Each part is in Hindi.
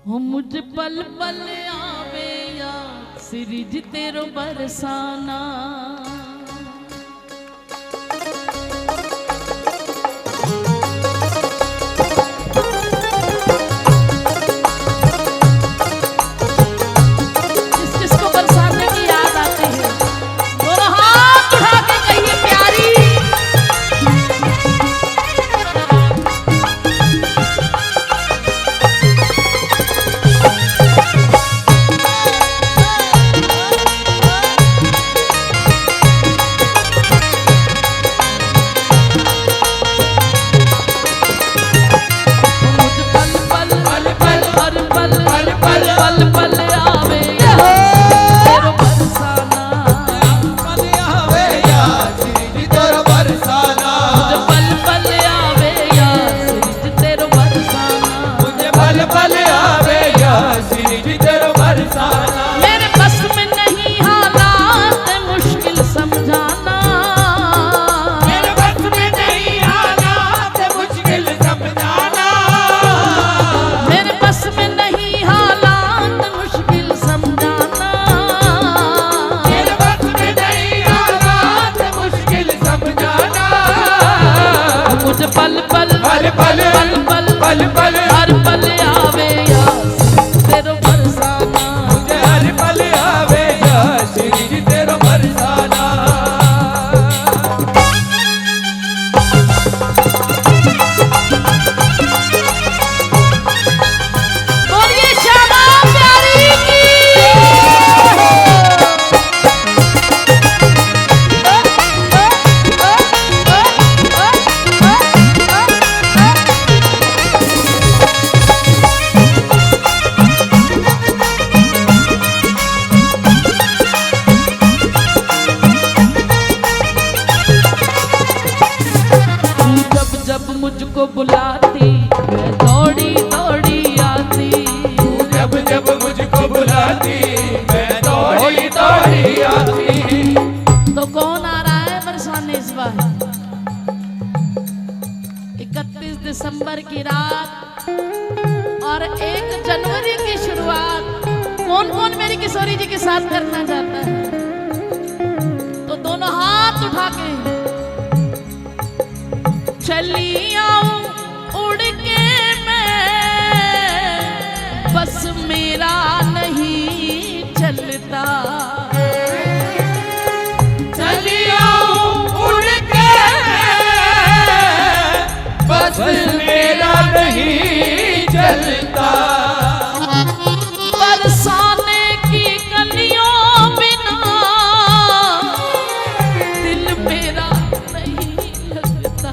हो मुझ पल पल आवे या सिरिज तेरो बरसाना। पल पल हर पल पल पल पल हर पल आवे यास तेरो बरसाना। मुझे हर पल आवे यास तेरो बरसाना। बोलिए श्यामा प्यारी की। मुझको बुलाती मैं दौड़ी दौड़ी आती। जब जब मुझको बुलाती मैं दौड़ी दौड़ी आती। तो कौन आ रहा है बरसाने इस बार? 31 दिसंबर की रात और 1 जनवरी की शुरुआत कौन कौन मेरी किशोरी जी के साथ करना चाहता है? तो दोनों हाथ उठा के चली आऊं उड़ के मैं, बस मेरा नहीं चलता। चली आऊं उड़ के बस मेरा नहीं चलता। बरसाने की कलियों बिना दिल मेरा नहीं लगता।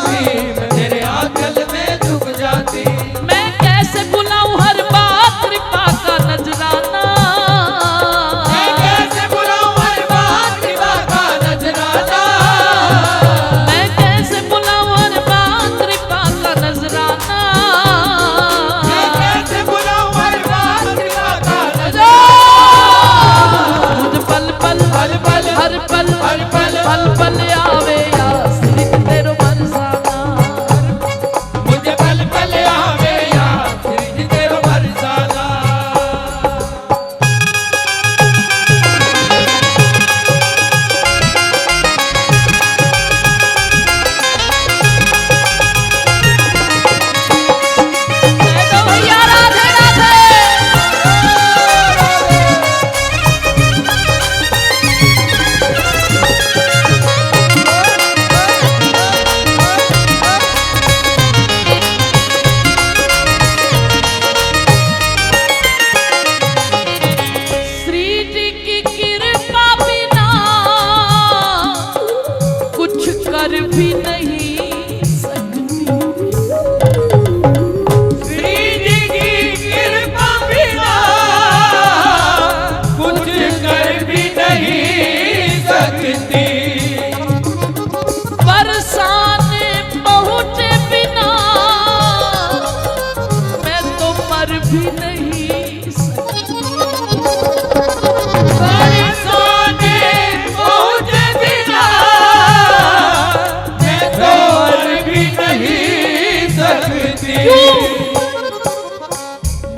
जाती, मैं तेरे आंचल में झुक जाती। मैं कैसे बुलाऊं हर बात कृपा का नजराना, मैं कैसे बुलाऊं हर बात कृपा का नजराना। मैं कैसे बुलाऊं हर बात कृपा का नजराना। मैं कैसे बुलाऊं हर बात कृपा का मुझ पल पल पल पल हर पल हर पल पल पल आवे आश्रित तेरो बरसाना। मुझे पल पल आवे याद श्री तेरो बरसाना। जय दो भैया, राधे राधे। श्री जी की कृपा बिना कुछ कर भी नहीं सकती। श्री जी की कृपा बिना कुछ कर भी नहीं सकती। बरसाने पहुँचे बिना मैं तो मर भी नहीं सकती। बरसाने पहुँचे बिना मैं तो मर भी नहीं सकती।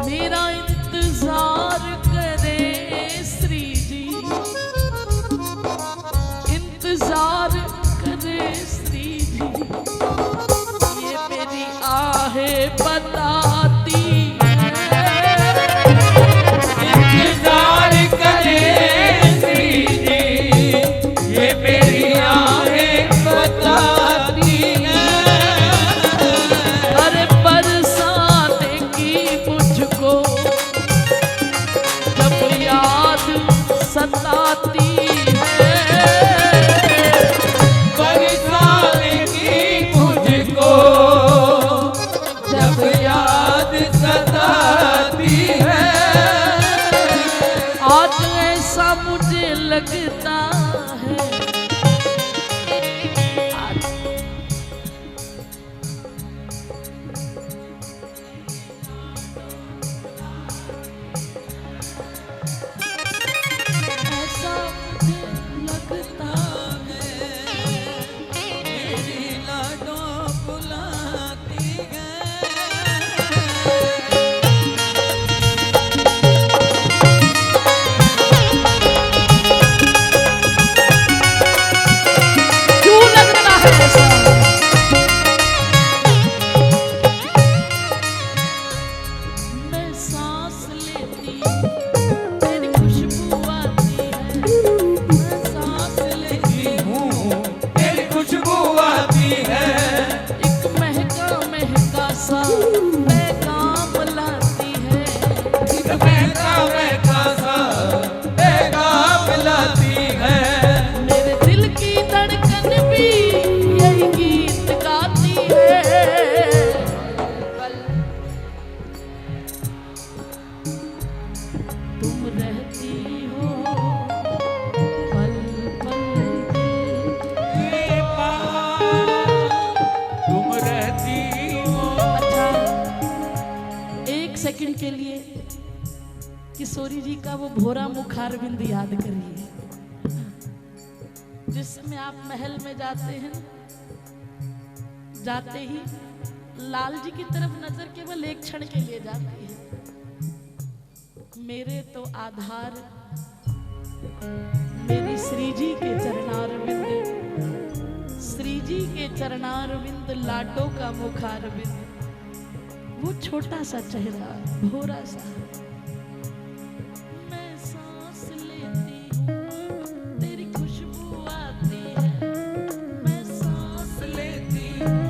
मेरा इंतजार करे श्री जी, इंतजार करे श्री जी। ये मेरी आहें बताती इंतजार करे श्री जी, ये मेरी आहें बताती हैं। अरे बरसाने की मुझको जब याद सताती है। बरसाने की मुझको जब याद सताती है। आज ऐसा मुझे लगता है आज ऐसा मुझे लगता मेरी लाडों बुलाती है। क्यों लग रहा है ऐसा। मैं सांस लेती तेरी खुशबू आती है। मैं सांस लेती हूँ तेरी खुशबू आती है। एक महका महका सा पैगाम लाती है। एक महका सा पैगाम लाती है। मेरे दिल की धड़कन भी यही गीत गाती है। तुम रहती हो पल पल मेरे पास तुम रहती हो। अच्छा, एक सेकंड के लिए किशोरी जी का वो भोरा मुखारविंद याद करिए, जिस समय आप महल में जाते हैं, जाते ही लाल जी की तरफ नजर केवल एक क्षण के लिए जाती है। मेरे तो आधार मेरी श्री जी के चरणारविंद, श्री जी के चरणारविंद, लाडो का मुखारविंद, वो छोटा सा चेहरा भोरा सा। मैं सांस लेती हूँ तेरी खुशबू आती है। मैं सांस लेती हूँ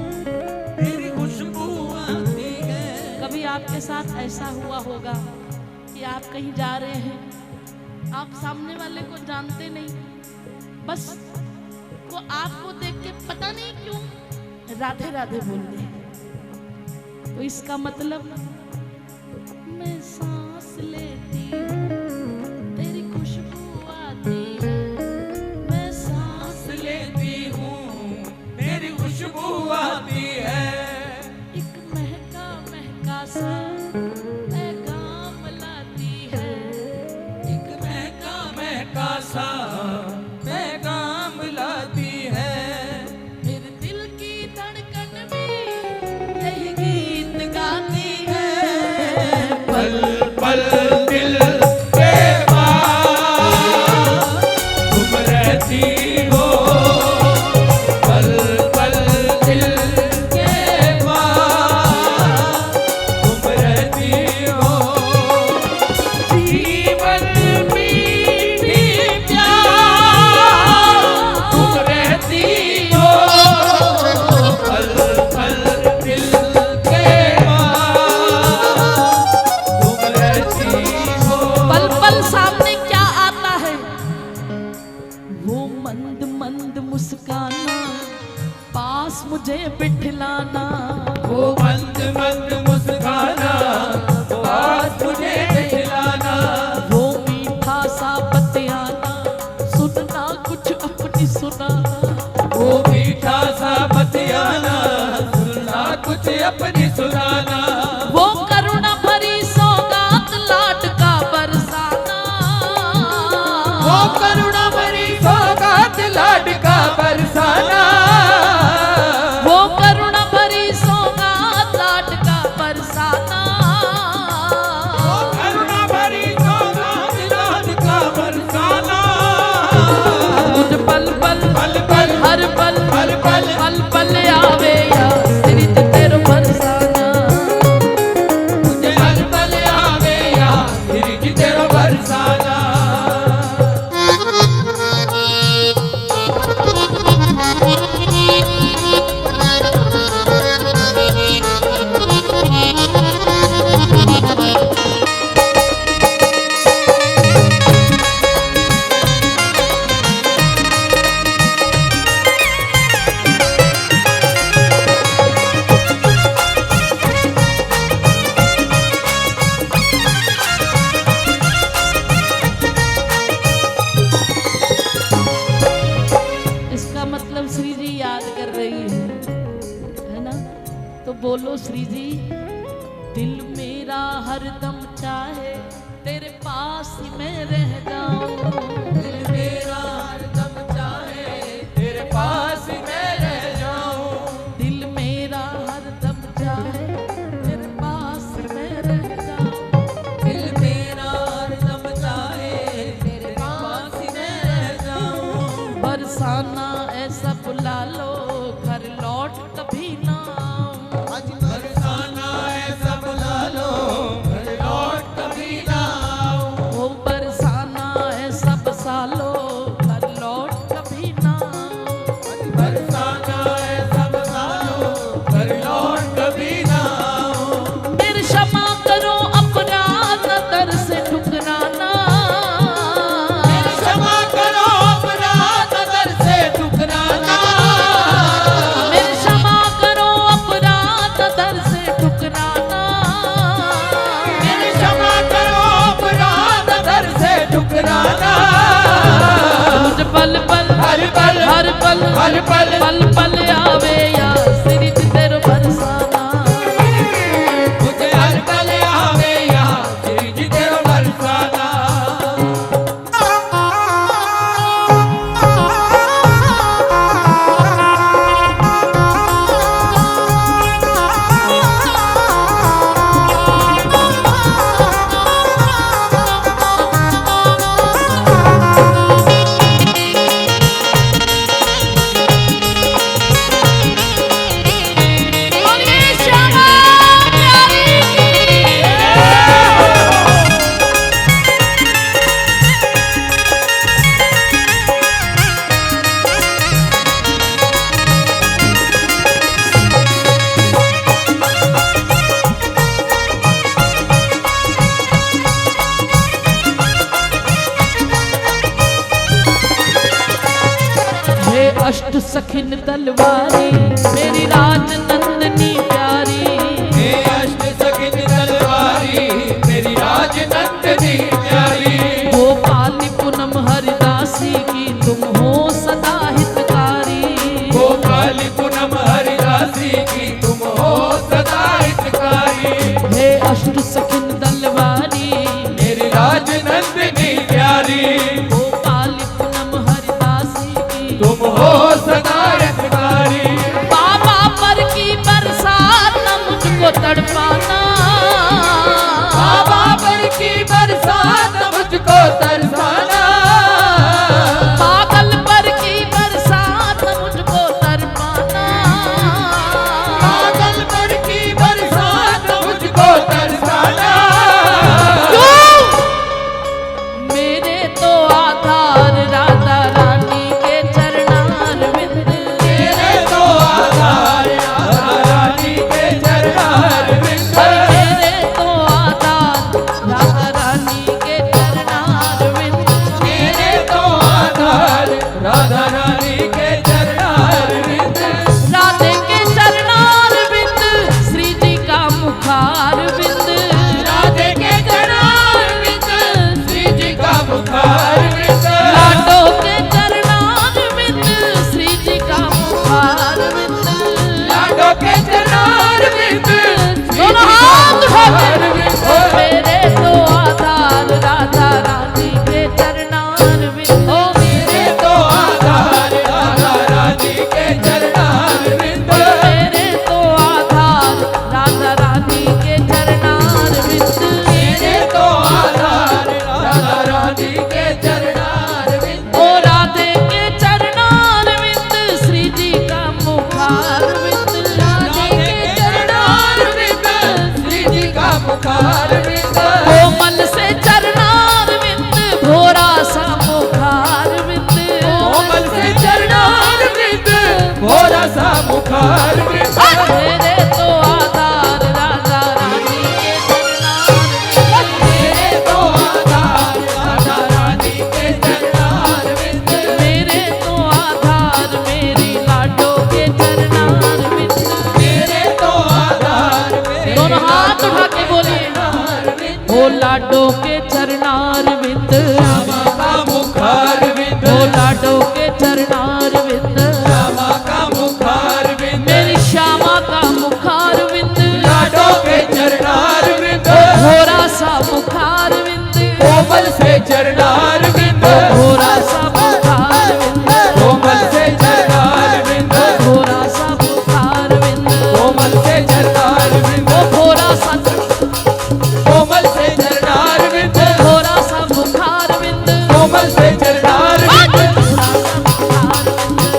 तेरी खुशबू आती है। कभी आपके साथ ऐसा हुआ होगा कि आप कहीं जा रहे हैं, आप सामने वाले को जानते नहीं, बस वो आपको देख के पता नहीं क्यों राधे राधे बोलते हैं। तो इसका मतलब मैं सांस लेती हूँ तेरी खुशबू आती है, मैं सांस लेती हूँ मेरी खुशबू आती है, एक महका महका सा पैगाम लाती है, एक महका महका सा पैगाम लाती है, मेरे दिल की धड़कन भी यही गीत गाती है। पल पल दिल के पास तुम रहती हो, पल पल दिल के पास तुम रहती हो, जीवन मीठी प्यार तुम रहती हो, पल पल दिल के पास तुम रहती हो। पल पल सामने क्या आता है, वो मंद मंद मुस्काना, पास मुझे बिठलाना, वो मंद मंद मुस्काना, पास मुझे खिलाना, वो मीठा सा बतियाना, सुनना कुछ अपनी सुनाना, वो मीठा सा बतियाना, सुनना कुछ अपनी सुनाना, वो करुणा भरी सौगात लाड का बरसाना, वो करुणा भरी सौगात लाड का बरसाना, वो करुणा भरी सौगात लाड का बरसाना, वो करुणा भरी सौगात लाड का बरसाना, मुझ पल पल पल पल हर पल हर पल पल पल आवे या सिरिज तेरो बरसाना, मुझे हर पल आवे या फिर तेरो बरसाना। इसका मतलब श्री जी याद कर रही है ना? तो बोलो श्री जी, दिल मेरा हरदम चाहे तेरे पास ही मैं रह जाऊं, दिल मेरा हरदम चाहे तेरे पास मैं रह जाऊं, दिल मेरा हरदम चाहे तेरे पास ही मैं रह जाऊं, दिल मेरा हरदम चाहे तेरे पास मैं रह जाऊं, बरसाना ऐसा बुला लो घर लौट कभी ना आऊं, आज बरसाना ऐसा बुला लो घर लौट कभी ना आऊं, वो बरसाना ऐसा बसा लो घर लौट कभी ना आऊं, आज बरसाना ऐसा बुला लो घर लौट कभी ना आऊं, फिर क्षमा करो अपराध नजर से ठुकराना, क्षमा करो अपराध नजर से ठुकराना, फिर क्षमा करो अपराध नजर से ठुकराना, क्षमा करो अपराध नजर से ठुकराना, मुझ पल पल हर पल हर पल हर पल पल पल आवे या सिरिज तेरो बरसाना, मुझे हर पल आवे या सिरिज तेरो बरसाना। अष्ट सखिन तलवारी मेरी राज की बरसात मुझको तरसाना, पागल पर की बरसात मुझको तड़पाना, पागल पर की बरसात मुझको तरसाना। मेरे तो आधार राधा रानी के चरणारविंद, मेरे तो आधार राधा रानी के चरणारविंद, मेरे तो आधार राधा रानी के चरणारविंद, मेरे तो आधार राधा रानी के चरणारविंद, राधे के चरणारविंद श्री जी का मुखारविंद, राधे के चरणारविंद श्री जी का मुखारविंद, लाडो के चरणारविंद श्री जी का मुखारविंद, लाडो के चरणारविंद दोनों हाथ उठाकर मेरे तो आधार राधा रानी के चरणारविंद, ओ मेरे तो आधार राधा रानी के चरणारविंद, मेरे तो आधार राधा रानी के चरणारविंद, मेरे तो आधार राधा रानी के चरणारविंद, ओ राधे के चरणारविंद श्री जी का मुखारविंद, राधे के चरणारविंद श्री जी का मुखारविंद, कोमल से चरणारविंद भोरा सा मुखारविंद, कोमल से चरणारविंद भोरा सा मुखारविंद, मेरे तो आधार राधा रानी के चरणारविंद, मेरे तो आधार राधा रानी के चरणारविंद, मेरे तो आधार मेरी लाडो के चरणारविंद, मेरे तो आधार मेरे दोनों हाथ उठा के बोलिए चरणारविंद, ओ लाडो के चरणारविंद, श्यामा का मुखारविंद, ओ लाडो के चरणारविंद, श्यामा का मुखारविंद, मेरी श्यामा का मुखारविंद, लाडो के चरणारविंद, भोरा सा मुखारविंद, कोमल से चरणारविंद, भोरा सा मुखारविंद, कोमल से चरणारविंद, भोरा सा मुखारविंद, कोमल से चरणारविंद, ओ भोरा सा कोमल से चरणारविंद, भोरा सा मुखारविंद, कोमल से चरणारविंद,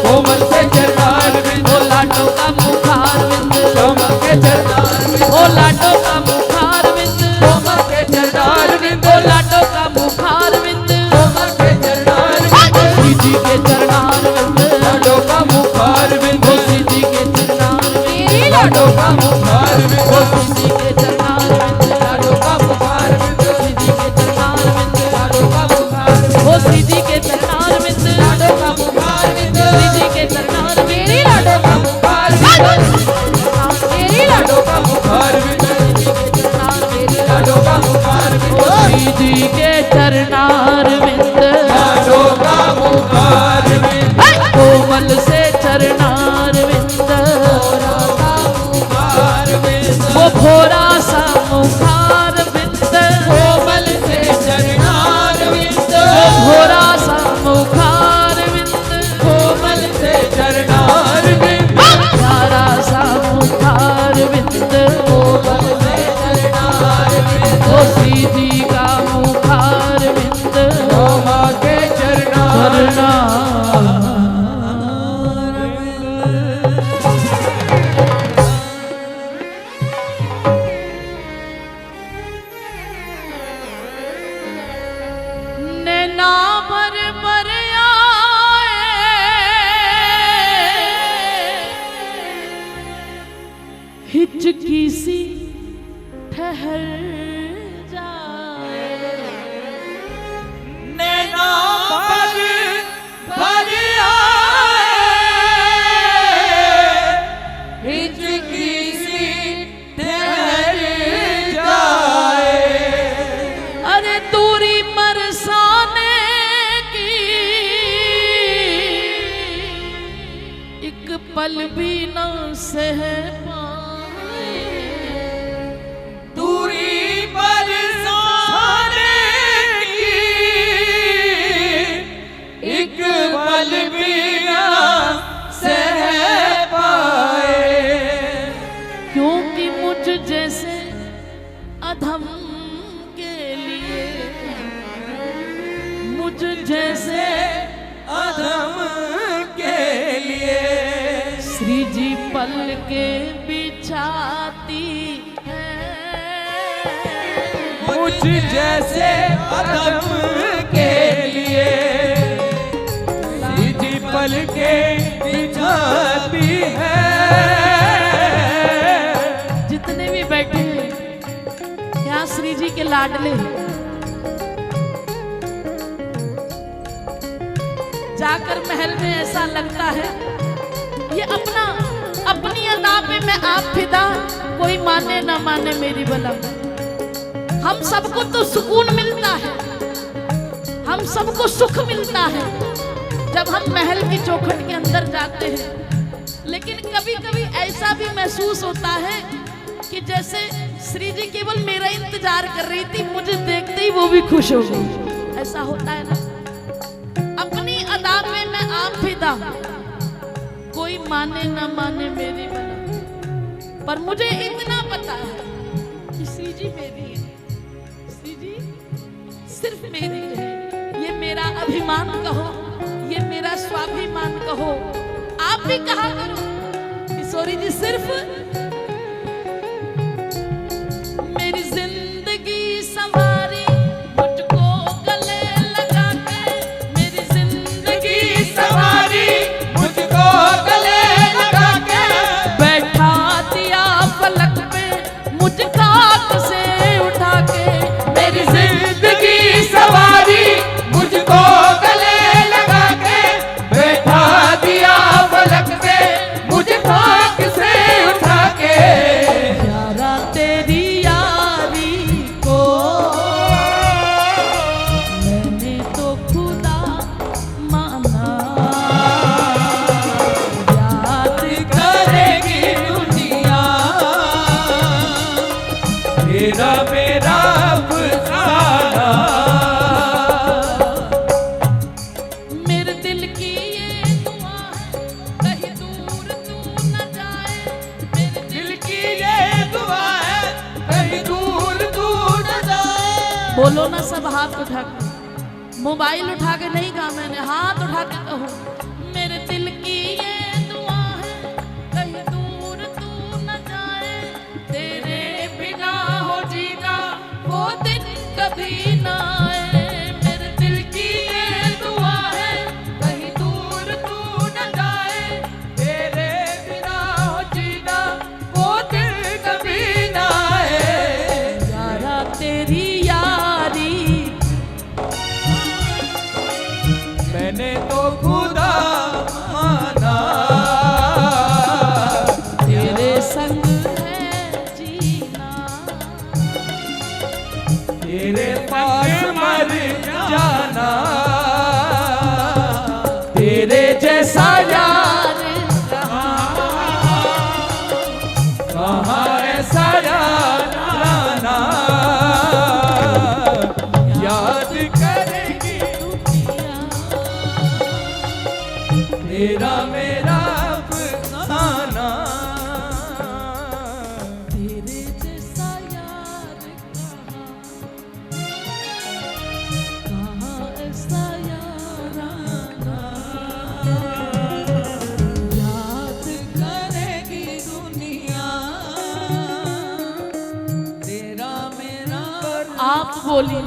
कोमल से चरणारविंद, ओ लाडो का मुखारविंद, श्यामा के चरणारविंद, ओ लाडो का मुखारविंद, कोमल के चरणारविंद, ओ लाडो का मुखारविंद, कोमल के चरणारविंद, श्री जी के चरणारविंद, लाडो का मुखारविंद, ओ श्री जी के चरणारविंद, लाडो का मुखारविंद, ओ श्री जी के चरणारविंद, लाडो का मुखारविंद, श्री जी के चरणारविंद, लाडो का मुखारविंद, ओ श्री जी के चरणारविंद, लाडो का मुखारविंद, श्री जी के चरणारविंद, लाडो का मुखारविंद, लाडो का मुखारविंद, लाडो का मुखारविंद, श्री जी के चरणारविंद, लाडो का मुखारविंद, कोमल से चरणारविंद, मुखारविंद, वो भोरा सा मुखारविंद, कोमल से चरणारविंद, वो भोरा सा मुखारविंद, कोमल से चरणारविंद, प्यारा सा मुखारविंद, कोमल से चरणारविंद, वो श्री जी का मुखारविंद, श्यामा के चरणारविंद, नैना भर भर आए, हिचकी सी ठहर जाए, नैना भर भर आए, हिचकी सी ठहर जाए, अरे दूरी बरसाने की एक पल भी न सह पाए, मुझ जैसे अधम के लिए श्री जी पल के बिछाती है। मुझ जैसे अधम के लिए श्री जी पल के बिछाती है। जितने भी बैठे हैं यहाँ श्री जी के लाडले, जाकर महल में ऐसा लगता है ये अपनी अदा पे मैं आप फिदा, कोई माने ना माने मेरी बलम। हम सबको तो सुकून मिलता है, हम सबको सुख मिलता है जब हम महल की चौखट के अंदर जाते हैं। लेकिन कभी कभी ऐसा भी महसूस होता है कि जैसे श्री जी केवल मेरा इंतजार कर रही थी, मुझे देखते ही वो भी खुश हो गई। ऐसा होता है ना, अपनी अदा पे मैं आप फिदा, कोई माने ना माने मेरी बलम। पर मुझे इतना पता है कि श्री जी मेरी है, श्री जी सिर्फ मेरी है। ये मेरा अभिमान कहो, ये मेरा स्वाभिमान कहो, आप भी कहा करो किशोरी जी सिर्फ मेरी जिंदगी संवारी मुझको गले लगा के, मेरी जिंदगी सवारी मुझको गले लगा के, बैठा दिया पलक पे मुझ खाक से उठा के। मेरी जिंदगी सवारी मुझको गले लगा के, बैठा दिया पलक पे मुझ खाक से उठा के। यारा तेरी यारी को मैंने तो खुदा माना, याद करेगी दुनिया तेरा मेरा अफसाना। मेरे दिल की ये दुआ है कहीं दूर तू न जाए। मेरे दिल की ये दुआ है कहीं दूर दूर न जाए। बोलो ना सब हाथ उठा के, मोबाइल उठा के नहीं कहा मैंने, हाथ उठा के कहो। मेरे दिल की ये दुआ है कहीं दूर तू न जाए, तेरे बिना हो जीना वो दिन कभी ना आए। मेरे दिल की ये दुआ है कहीं दूर तू न जाए, तेरे बिना हो जीना वो दिन कभी ना आए। यारा तेरी यारी मैंने तो खुदा माना, तेरे संग है जीना। तेरे पास मर जाना, तेरे जैसा यार कहाँ ऐसा यार आना। याद करेगी तेरा मेरा अफसाना। तेरे जैसा यार कहाँ ऐसा यार आना। याद करेगी दुनिया तेरा मेरा। आप बोलिए